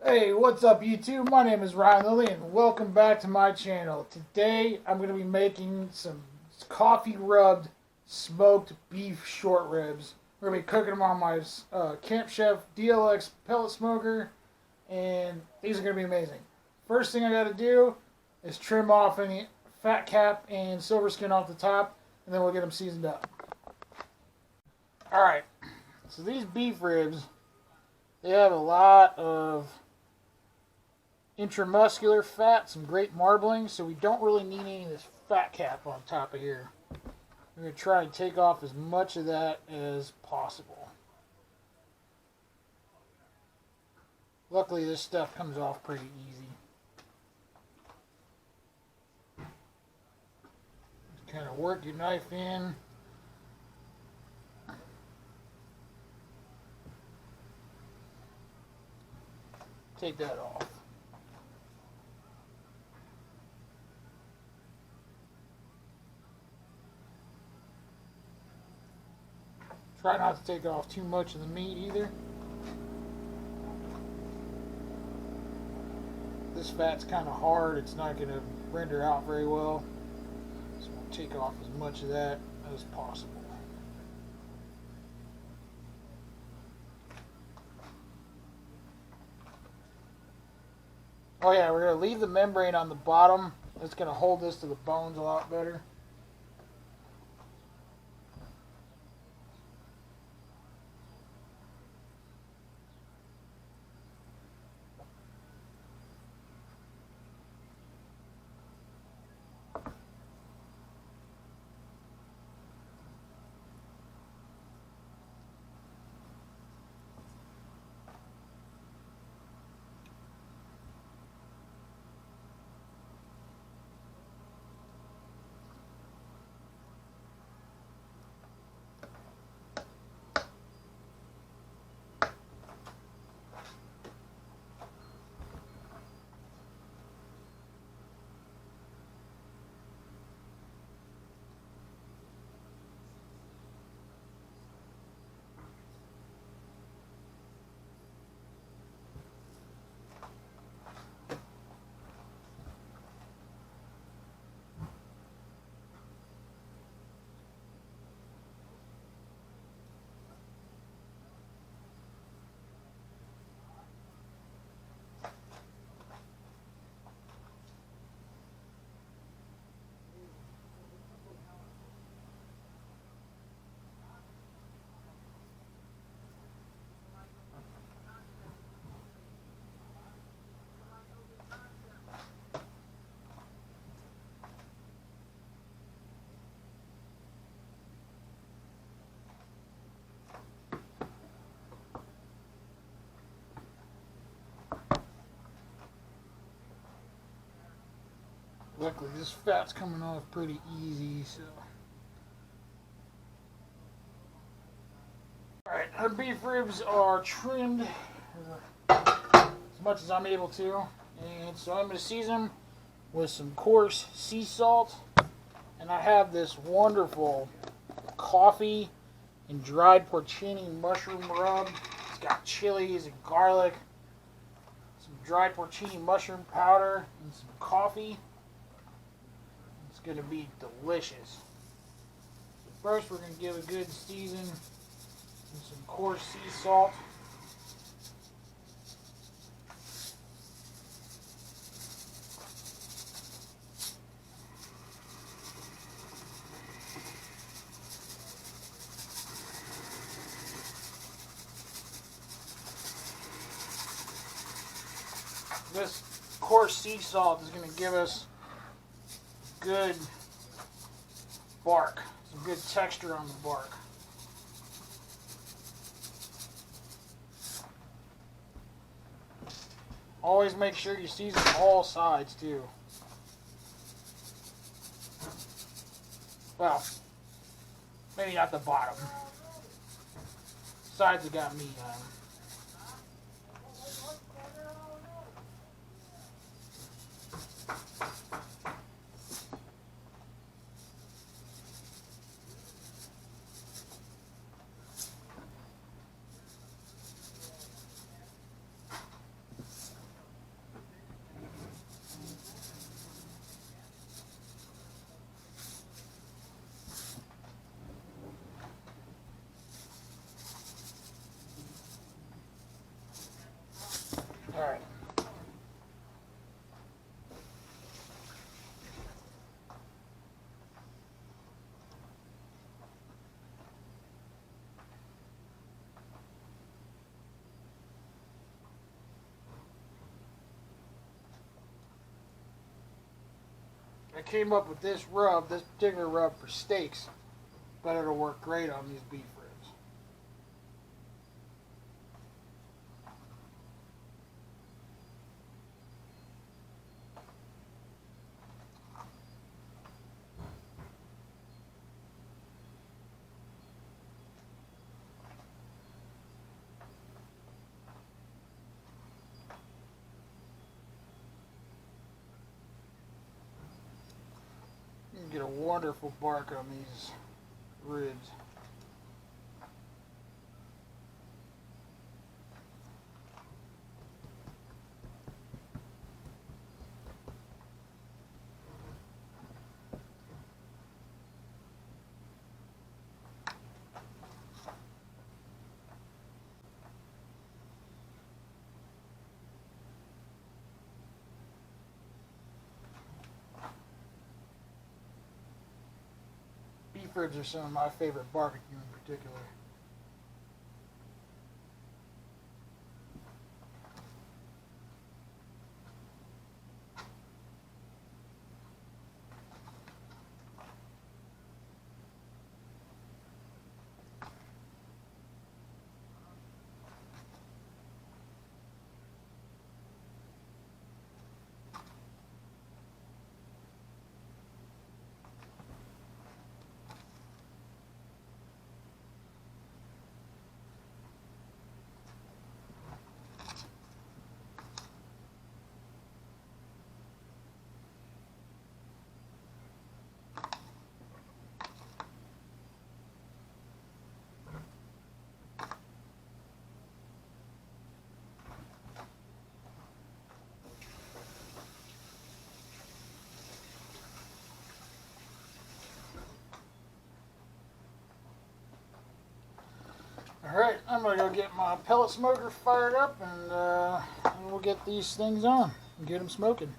Hey, what's up YouTube? My name is Ryan Lilly and welcome back to my channel. Today I'm going to be making some coffee rubbed smoked beef short ribs. We're going to be cooking them on my Camp Chef DLX pellet smoker, and these are going to be amazing. First thing I got to do is trim off any fat cap and silver skin off the top, and then we'll get them seasoned up. Alright, so these beef ribs, they have a lot of intramuscular fat, some great marbling, so we don't really need any of this fat cap on top of here. We're going to try and take off as much of that as possible. Luckily this stuff comes off pretty easy. Just kind of work your knife in. Take that off. Try not to take off too much of the meat either. This fat's kind of hard, it's not going to render out very well. So we'll take off as much of that as possible. Oh yeah, we're going to leave the membrane on the bottom. It's going to hold this to the bones a lot better. Luckily this fat's coming off pretty easy, so. Alright, our beef ribs are trimmed as much as I'm able to. And so I'm going to season them with some coarse sea salt. And I have this wonderful coffee and dried porcini mushroom rub. It's got chilies and garlic, some dried porcini mushroom powder, and some coffee. It's going to be delicious. So first we're going to give a good season with some coarse sea salt. This coarse sea salt is going to give us good bark, some good texture on the bark. Always make sure you season all sides too. Well, maybe not the bottom. Sides that got meat on them. I came up with this rub, this particular rub for steaks, but it'll work great on these beef ribs. You can get a wonderful bark on these ribs. Beef ribs are some of my favorite barbecue in particular. Alright, I'm going to go get my pellet smoker fired up and we'll get these things on and get them smoking.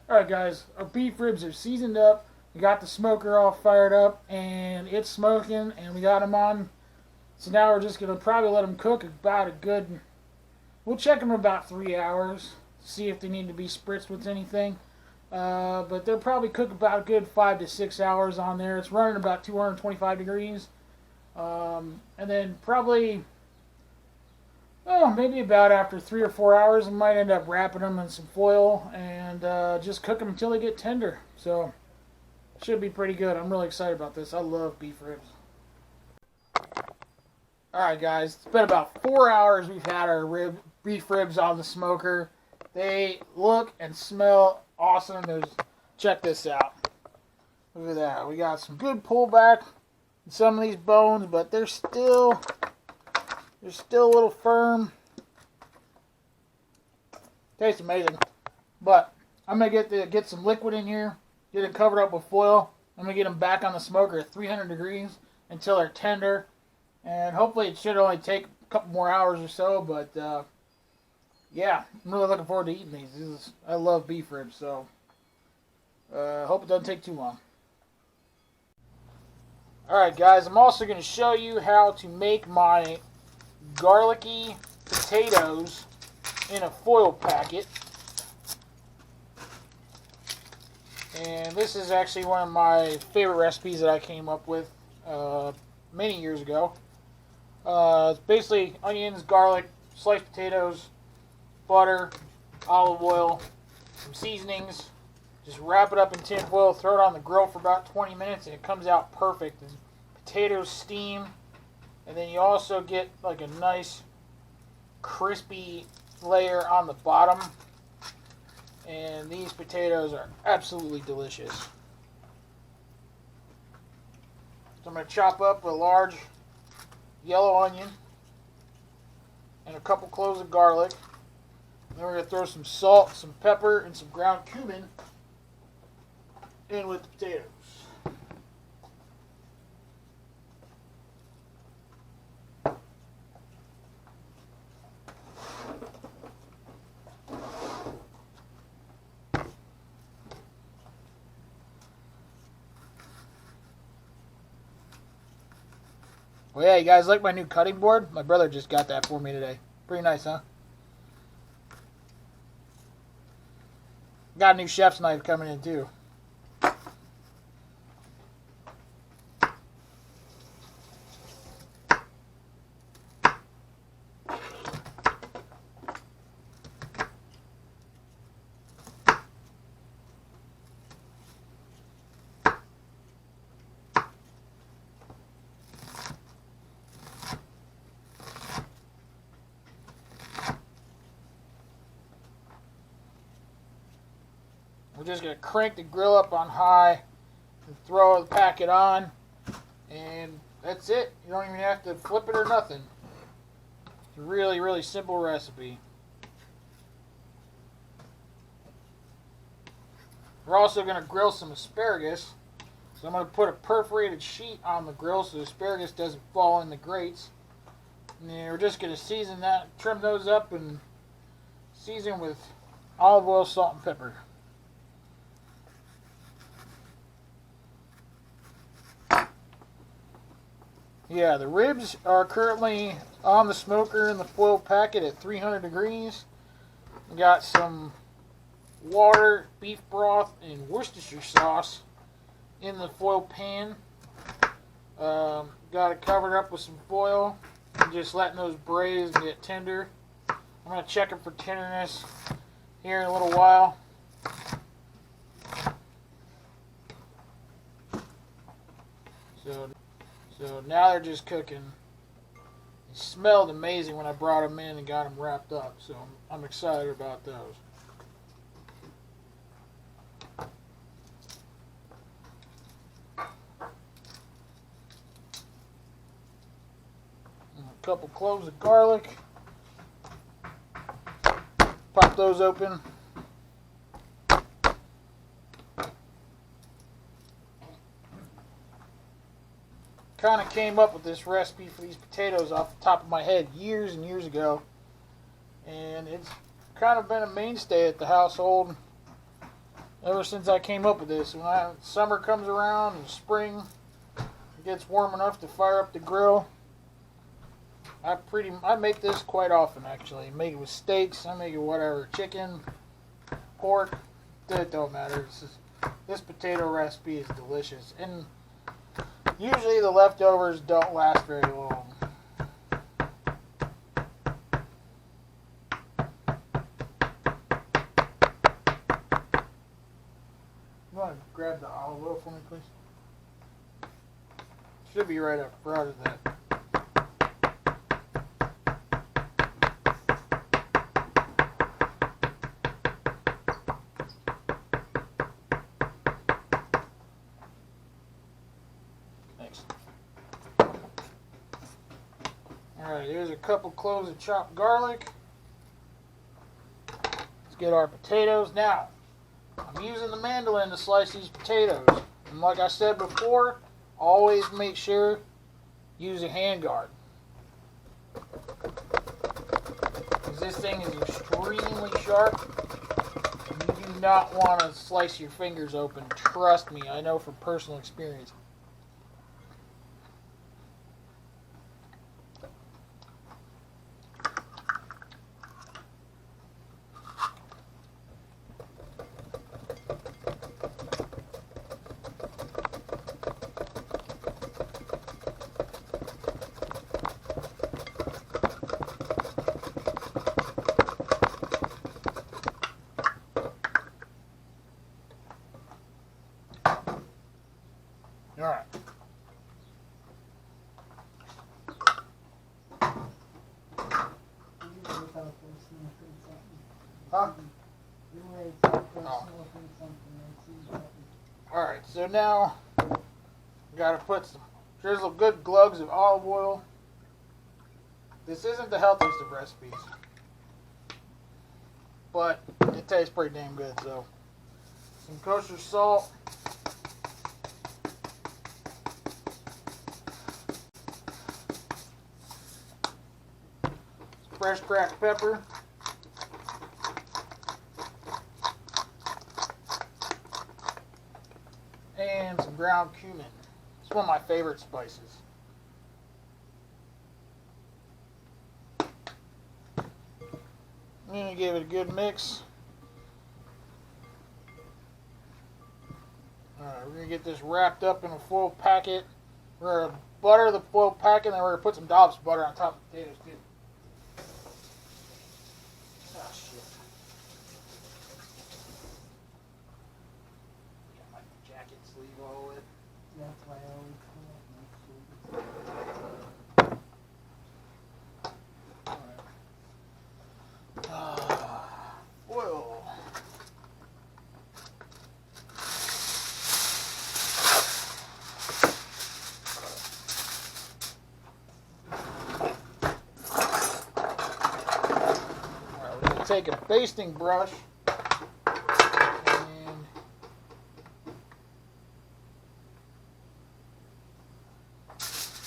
Alright guys, our beef ribs are seasoned up. We got the smoker all fired up and it's smoking and we got them on. So now we're just going to probably let them cook about a good, we'll check them about 3 hours, see if they need to be spritzed with anything. But they'll probably cook about a good 5 to 6 hours on there. It's running about 225 degrees. And then probably, maybe about after 3 or 4 hours, I might end up wrapping them in some foil and just cook them until they get tender. So, should be pretty good. I'm really excited about this. I love beef ribs. Alright guys, it's been about 4 hours we've had our beef ribs on the smoker. They look and smell awesome. Check this out. Look at that. We got some good pullback. Some of these bones, but they're still a little firm. Tastes amazing. But I'm gonna get some liquid in here, get it covered up with foil. I'm gonna get them back on the smoker at 300 degrees until they're tender, and hopefully it should only take a couple more hours or so. But yeah, I'm really looking forward to eating these. I love beef ribs, so hope it doesn't take too long. Alright guys, I'm also going to show you how to make my garlicky potatoes in a foil packet. And this is actually one of my favorite recipes that I came up with many years ago. It's basically onions, garlic, sliced potatoes, butter, olive oil, some seasonings. Just wrap it up in tin foil, throw it on the grill for about 20 minutes, and it comes out perfect. The potatoes steam, and then you also get like a nice crispy layer on the bottom. And these potatoes are absolutely delicious. So I'm going to chop up a large yellow onion and a couple cloves of garlic. Then we're going to throw some salt, some pepper, and some ground cumin in with the potatoes. Well, yeah, you guys like my new cutting board? My brother just got that for me today. Pretty nice, huh? Got a new chef's knife coming in, too. We're just going to crank the grill up on high and throw the packet on, and that's it. You don't even have to flip it or nothing. It's a really, really simple recipe. We're also going to grill some asparagus. So I'm going to put a perforated sheet on the grill so the asparagus doesn't fall in the grates. And then we're just going to season that, trim those up, and season with olive oil, salt, and pepper. Yeah, the ribs are currently on the smoker in the foil packet at 300 degrees. We got some water, beef broth, and Worcestershire sauce in the foil pan. Got it covered up with some foil. And just letting those braise and get tender. I'm going to check them for tenderness here in a little while. So now they're just cooking. It smelled amazing when I brought them in and got them wrapped up. So I'm excited about those. A couple cloves of garlic. Pop those open. Kind of came up with this recipe for these potatoes off the top of my head years and years ago, and it's kind of been a mainstay at the household ever since I came up with this. When summer comes around and spring, it gets warm enough to fire up the grill. I make this quite often, actually. I make it with steaks. I make it whatever, chicken, pork. It don't matter. This potato recipe is delicious, and usually the leftovers don't last very long. You want to grab the olive oil for me, please? Should be right up front of that. Alright, here's a couple cloves of chopped garlic. Let's get our potatoes. Now, I'm using the mandolin to slice these potatoes. And like I said before, always make sure use a hand guard. Because this thing is extremely sharp. And you do not want to slice your fingers open. Trust me, I know from personal experience. Alright. Huh? Oh. Alright, so now gotta put some drizzle good glugs of olive oil. This isn't the healthiest of recipes, but it tastes pretty damn good. So some kosher salt. Fresh cracked pepper. And some ground cumin. It's one of my favorite spices. I'm going to give it a good mix. Alright, we're going to get this wrapped up in a foil packet. We're going to butter the foil packet, and then we're going to put some dollops of butter on top of the potatoes too. Oh, shit. Got my jacket sleeve all wet. That's why I always Oil. take a basting brush and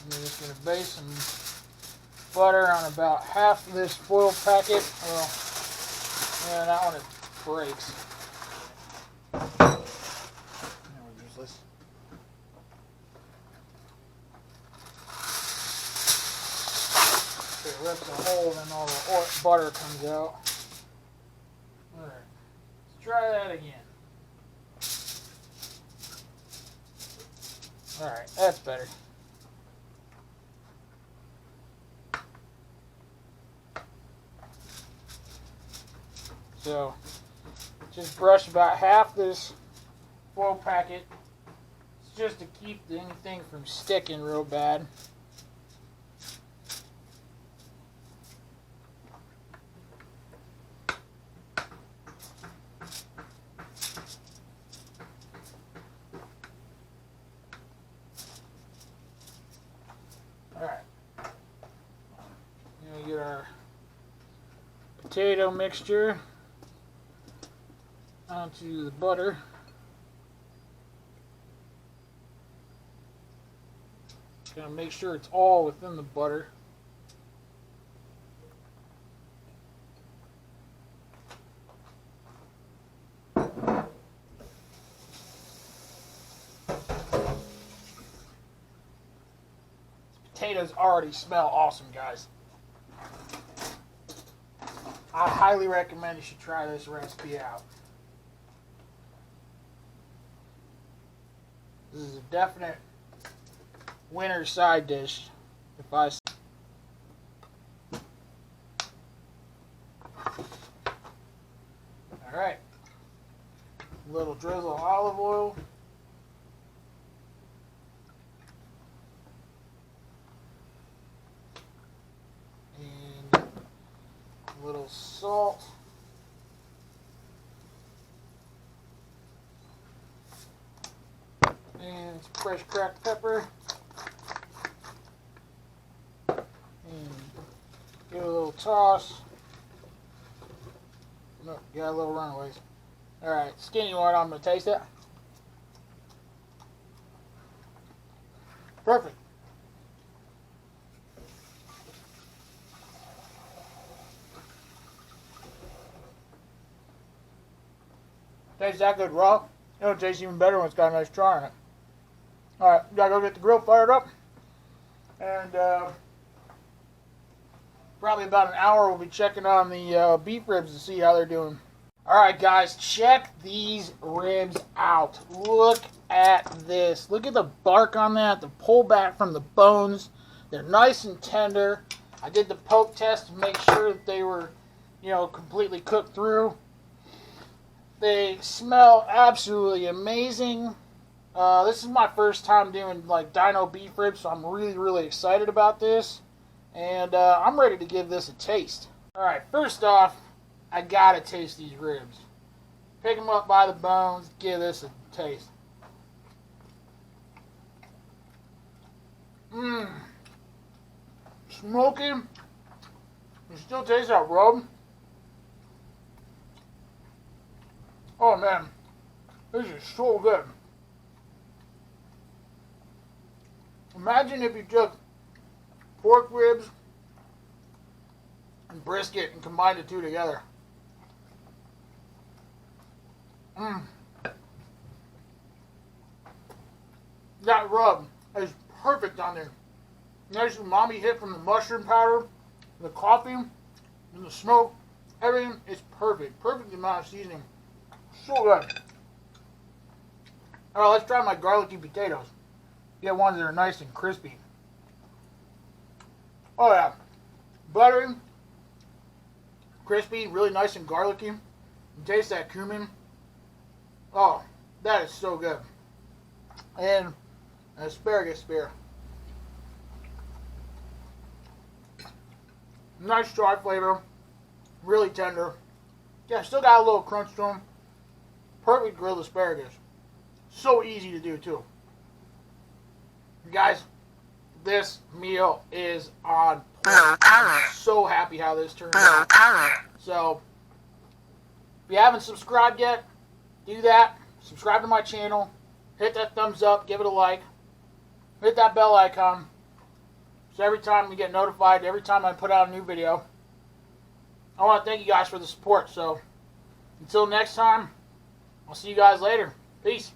I'm just going to baste some butter on about half of this foil packet. Well, yeah, that one it breaks. That was useless. It rips a hole and all the butter comes out. Alright, let's try that again. Alright, that's better. So, just brush about half this foil packet. It's just to keep anything from sticking real bad. Alright. Now we get our potato mixture onto the butter. Gonna make sure it's all within the butter. Potatoes already smell awesome, guys. I highly recommend you should try this recipe out. This is a definite winter side dish. If I Alright. A little drizzle of olive oil. And a little salt. And some fresh cracked pepper. And give it a little toss. Look, got a little runaways. Alright, skinny one, I'm going to taste it. Perfect. Tastes that good raw. It'll taste even better when it's got a nice char in it. Alright, gotta go get the grill fired up. And probably about an hour we'll be checking on the beef ribs to see how they're doing. Alright guys, check these ribs out. Look at this. Look at the bark on that, the pullback from the bones. They're nice and tender. I did the poke test to make sure that they were, you know, completely cooked through. They smell absolutely amazing. This is my first time doing like dino beef ribs, so I'm really excited about this. And I'm ready to give this a taste. Alright, first off, I gotta taste these ribs. Pick them up by the bones, give this a taste. Mmm. Smoky. You still taste that rub. Oh man, this is so good. Imagine if you took pork ribs and brisket and combined the two together. Mmm. That rub is perfect on there. Nice umami hit from the mushroom powder, the coffee, and the smoke. Everything is perfect. Perfect amount of seasoning. So good. Alright, let's try my garlicky potatoes. Get ones that are nice and crispy. Oh yeah. Buttery, crispy, really nice and garlicky. You taste that cumin. Oh, that is so good. And an asparagus spear. Nice dry flavor. Really tender. Yeah, still got a little crunch to them. Perfect grilled asparagus. So easy to do too. Guys, this meal is on point. I'm so happy how this turned out. So, If you haven't subscribed yet, do that. Subscribe to my channel. Hit that thumbs up. Give it a like. Hit that bell icon. So every time you get notified, every time I put out a new video. I want to thank you guys for the support. So until next time, I'll see you guys later. Peace.